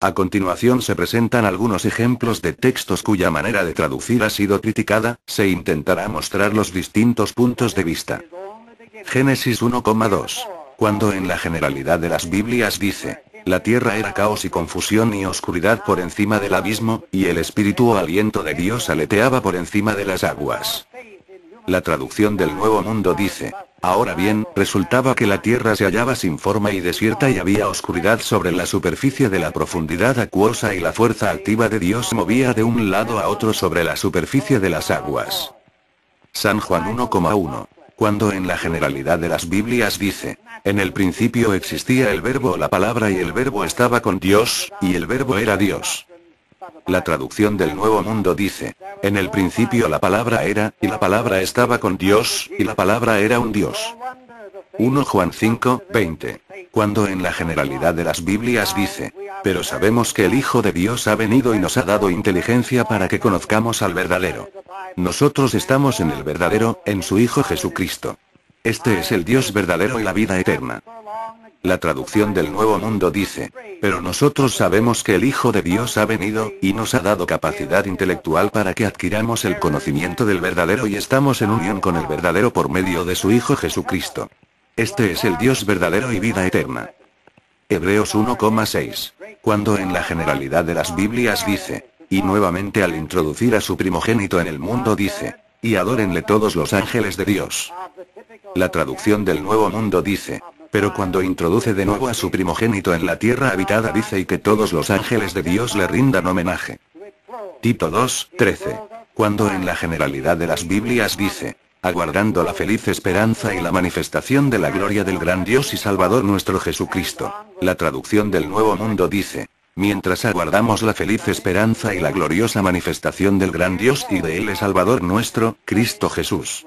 A continuación se presentan algunos ejemplos de textos cuya manera de traducir ha sido criticada. Se intentará mostrar los distintos puntos de vista. Génesis 1,2. Cuando en la generalidad de las Biblias dice: la tierra era caos y confusión y oscuridad por encima del abismo, y el espíritu o aliento de Dios aleteaba por encima de las aguas. La traducción del Nuevo Mundo dice: ahora bien, resultaba que la tierra se hallaba sin forma y desierta y había oscuridad sobre la superficie de la profundidad acuosa y la fuerza activa de Dios movía de un lado a otro sobre la superficie de las aguas. San Juan 1,1. Cuando en la generalidad de las Biblias dice: en el principio existía el verbo o la palabra y el verbo estaba con Dios, y el verbo era Dios. La traducción del Nuevo Mundo dice: en el principio la palabra era, y la palabra estaba con Dios, y la palabra era un Dios. 1 Juan 5:20. Cuando en la generalidad de las Biblias dice: pero sabemos que el Hijo de Dios ha venido y nos ha dado inteligencia para que conozcamos al verdadero. Nosotros estamos en el verdadero, en su Hijo Jesucristo. Este es el Dios verdadero y la vida eterna. La traducción del Nuevo Mundo dice: pero nosotros sabemos que el Hijo de Dios ha venido, y nos ha dado capacidad intelectual para que adquiramos el conocimiento del verdadero y estamos en unión con el verdadero por medio de su Hijo Jesucristo. Este es el Dios verdadero y vida eterna. Hebreos 1,6. Cuando en la generalidad de las Biblias dice: y nuevamente al introducir a su primogénito en el mundo dice: y adórenle todos los ángeles de Dios. La traducción del Nuevo Mundo dice: pero cuando introduce de nuevo a su primogénito en la tierra habitada dice: y que todos los ángeles de Dios le rindan homenaje. Tito 2:13. Cuando en la generalidad de las Biblias dice: aguardando la feliz esperanza y la manifestación de la gloria del gran Dios y Salvador nuestro Jesucristo. La traducción del Nuevo Mundo dice: mientras aguardamos la feliz esperanza y la gloriosa manifestación del gran Dios y de Él es Salvador nuestro, Cristo Jesús.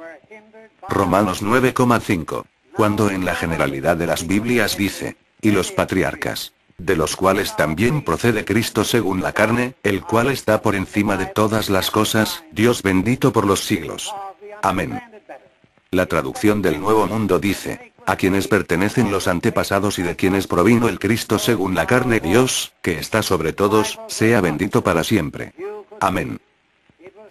Romanos 9,5. Cuando en la generalidad de las Biblias dice: y los patriarcas, de los cuales también procede Cristo según la carne, el cual está por encima de todas las cosas, Dios bendito por los siglos. Amén. La traducción del Nuevo Mundo dice: a quienes pertenecen los antepasados y de quienes provino el Cristo según la carne, Dios, que está sobre todos, sea bendito para siempre. Amén.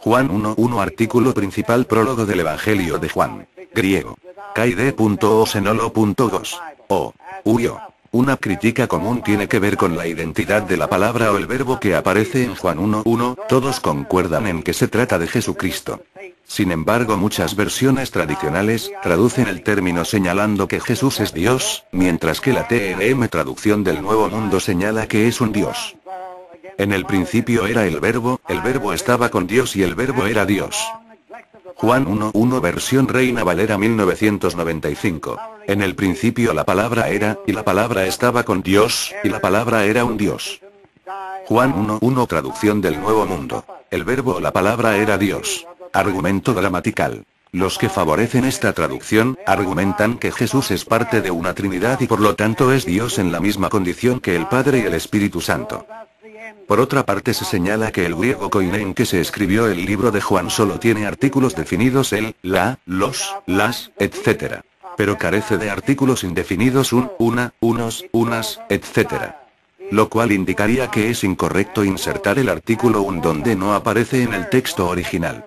Juan 1:1. Artículo principal. Prólogo del Evangelio de Juan. Griego. Kaide.osenolo.gos. O. Uyo. Una crítica común tiene que ver con la identidad de la palabra o el verbo que aparece en Juan 1:1. Todos concuerdan en que se trata de Jesucristo. Sin embargo, muchas versiones tradicionales traducen el término señalando que Jesús es Dios, mientras que la TLM traducción del Nuevo Mundo señala que es un Dios. En el principio era el verbo estaba con Dios y el verbo era Dios. Juan 1:1. Versión Reina Valera 1995. En el principio la palabra era, y la palabra estaba con Dios, y la palabra era un Dios. Juan 1:1. Traducción del Nuevo Mundo. El verbo o la palabra era Dios. Argumento gramatical. Los que favorecen esta traducción, argumentan que Jesús es parte de una Trinidad y por lo tanto es Dios en la misma condición que el Padre y el Espíritu Santo. Por otra parte se señala que el griego koine en que se escribió el libro de Juan solo tiene artículos definidos el, la, los, las, etc. Pero carece de artículos indefinidos un, una, unos, unas, etc. Lo cual indicaría que es incorrecto insertar el artículo un donde no aparece en el texto original.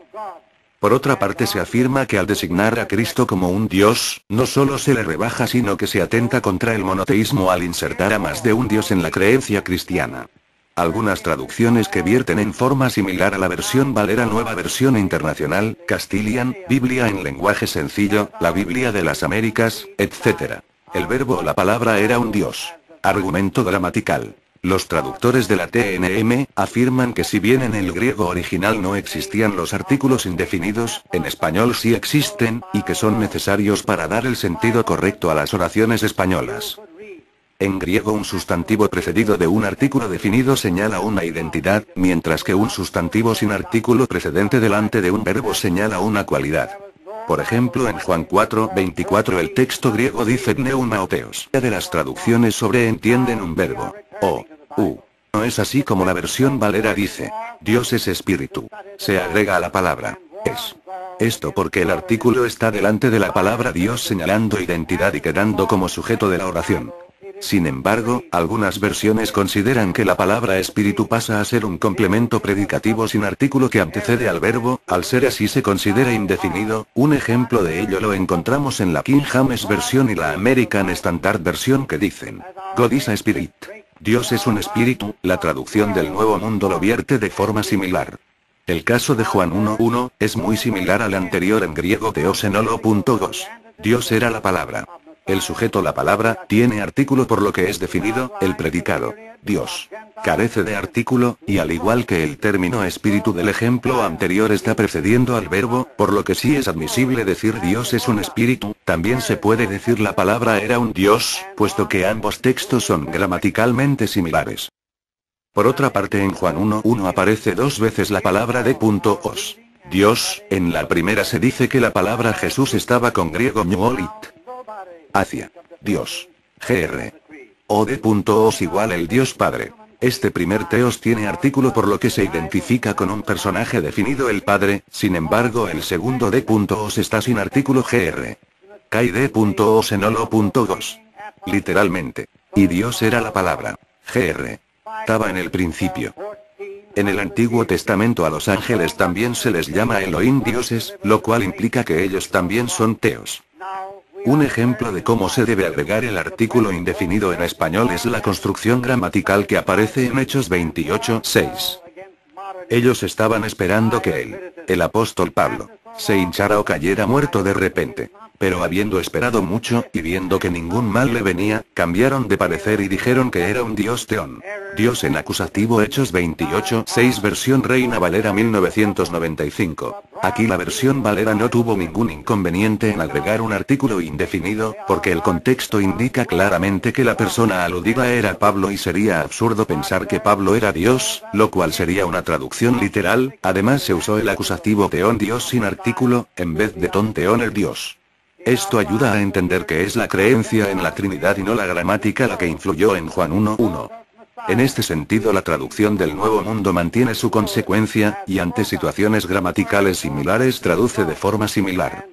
Por otra parte se afirma que al designar a Cristo como un Dios, no solo se le rebaja sino que se atenta contra el monoteísmo al insertar a más de un Dios en la creencia cristiana. Algunas traducciones que vierten en forma similar a la versión Valera Nueva Versión Internacional, Castilian, Biblia en lenguaje sencillo, la Biblia de las Américas, etc. El verbo o la palabra era un Dios. Argumento gramatical. Los traductores de la TNM afirman que si bien en el griego original no existían los artículos indefinidos, en español sí existen, y que son necesarios para dar el sentido correcto a las oraciones españolas. En griego un sustantivo precedido de un artículo definido señala una identidad, mientras que un sustantivo sin artículo precedente delante de un verbo señala una cualidad. Por ejemplo, en Juan 4:24 el texto griego dice pneumateos. De las traducciones sobreentienden un verbo, o, u. No es así como la versión Valera dice, Dios es espíritu. Se agrega a la palabra, es. Esto porque el artículo está delante de la palabra Dios señalando identidad y quedando como sujeto de la oración. Sin embargo, algunas versiones consideran que la palabra espíritu pasa a ser un complemento predicativo sin artículo que antecede al verbo, al ser así se considera indefinido. Un ejemplo de ello lo encontramos en la King James Version y la American Standard Version que dicen: God is a spirit. Dios es un espíritu. La traducción del Nuevo Mundo lo vierte de forma similar. El caso de Juan 1:1 es muy similar al anterior en griego Theos en holo.gos. Dios era la palabra. El sujeto la palabra tiene artículo por lo que es definido, el predicado, Dios. Carece de artículo, y al igual que el término espíritu del ejemplo anterior está precediendo al verbo, por lo que sí es admisible decir Dios es un espíritu, también se puede decir la palabra era un Dios, puesto que ambos textos son gramaticalmente similares. Por otra parte en Juan 1:1 aparece dos veces la palabra de.os. Dios, en la primera se dice que la palabra Jesús estaba con griego myolit. Hacia Dios. Gr. O de.os igual el Dios Padre. Este primer teos tiene artículo por lo que se identifica con un personaje definido el Padre, sin embargo el segundo de.os está sin artículo gr. Kai de.os en holo.gos. Literalmente. Y Dios era la palabra. Gr. Estaba en el principio. En el Antiguo Testamento a los ángeles también se les llama Elohim dioses, lo cual implica que ellos también son teos. Un ejemplo de cómo se debe agregar el artículo indefinido en español es la construcción gramatical que aparece en Hechos 28:6. Ellos estaban esperando que el apóstol Pablo, se hinchara o cayera muerto de repente. Pero habiendo esperado mucho, y viendo que ningún mal le venía, cambiaron de parecer y dijeron que era un dios teón. Dios en acusativo Hechos 28:6 versión Reina Valera 1995. Aquí la versión Valera no tuvo ningún inconveniente en agregar un artículo indefinido, porque el contexto indica claramente que la persona aludida era Pablo y sería absurdo pensar que Pablo era Dios, lo cual sería una traducción literal. Además se usó el acusativo teón Dios sin artículo, en vez de ton teón el Dios. Esto ayuda a entender que es la creencia en la Trinidad y no la gramática la que influyó en Juan 1:1. En este sentido la traducción del Nuevo Mundo mantiene su consecuencia, y ante situaciones gramaticales similares traduce de forma similar.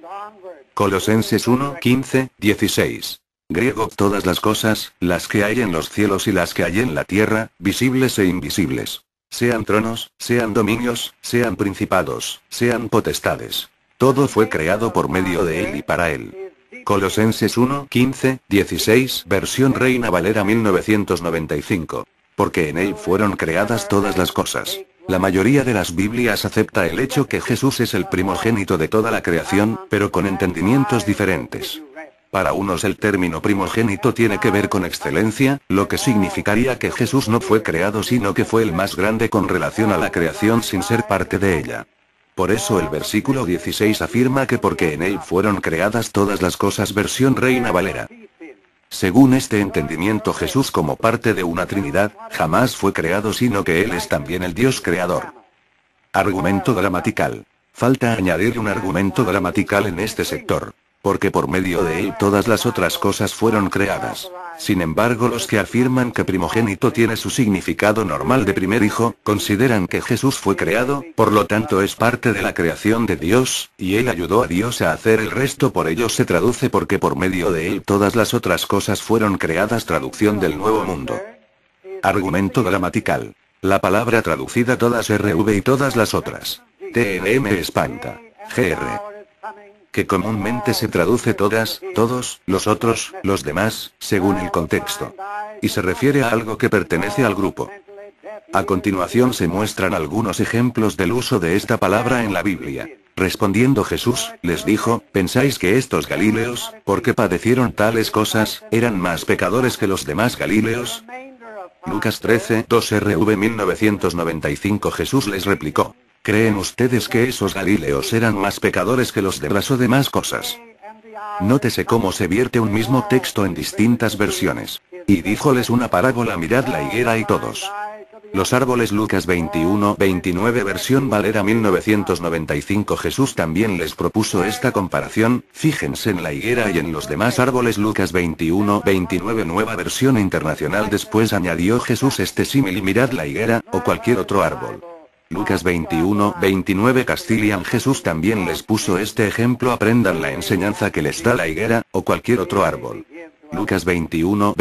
Colosenses 1:15-16. Griego: todas las cosas, las que hay en los cielos y las que hay en la tierra, visibles e invisibles. Sean tronos, sean dominios, sean principados, sean potestades. Todo fue creado por medio de él y para él. Colosenses 1:15-16 versión Reina Valera 1995. Porque en él fueron creadas todas las cosas. La mayoría de las Biblias acepta el hecho que Jesús es el primogénito de toda la creación, pero con entendimientos diferentes. Para unos el término primogénito tiene que ver con excelencia, lo que significaría que Jesús no fue creado sino que fue el más grande con relación a la creación sin ser parte de ella. Por eso el versículo 16 afirma que porque en él fueron creadas todas las cosas versión Reina Valera. Según este entendimiento Jesús como parte de una Trinidad, jamás fue creado sino que él es también el Dios creador. Argumento gramatical. Falta añadir un argumento gramatical en este sector. Porque por medio de él todas las otras cosas fueron creadas. Sin embargo, los que afirman que primogénito tiene su significado normal de primer hijo, consideran que Jesús fue creado, por lo tanto es parte de la creación de Dios, y él ayudó a Dios a hacer el resto. Por ello se traduce porque por medio de él todas las otras cosas fueron creadas. Traducción del Nuevo Mundo. Argumento gramatical. La palabra traducida todas RV y todas las otras. TNM espanta. GR. Que comúnmente se traduce todas, todos, los otros, los demás, según el contexto. Y se refiere a algo que pertenece al grupo. A continuación se muestran algunos ejemplos del uso de esta palabra en la Biblia. Respondiendo Jesús, les dijo: ¿pensáis que estos galileos, porque padecieron tales cosas, eran más pecadores que los demás galileos? Lucas 13:2 RV 1995. Jesús les replicó: ¿creen ustedes que esos galileos eran más pecadores que los de las o demás cosas? Nótese cómo se vierte un mismo texto en distintas versiones. Y díjoles una parábola: mirad la higuera y todos los árboles. Lucas 21:29 versión Valera 1995. Jesús también les propuso esta comparación: fíjense en la higuera y en los demás árboles. Lucas 21:29 nueva versión internacional. Después añadió Jesús este símil: y mirad la higuera, o cualquier otro árbol. Lucas 21:29 Castilian. Jesús también les puso este ejemplo: aprendan la enseñanza que les da la higuera, o cualquier otro árbol. Lucas 21:29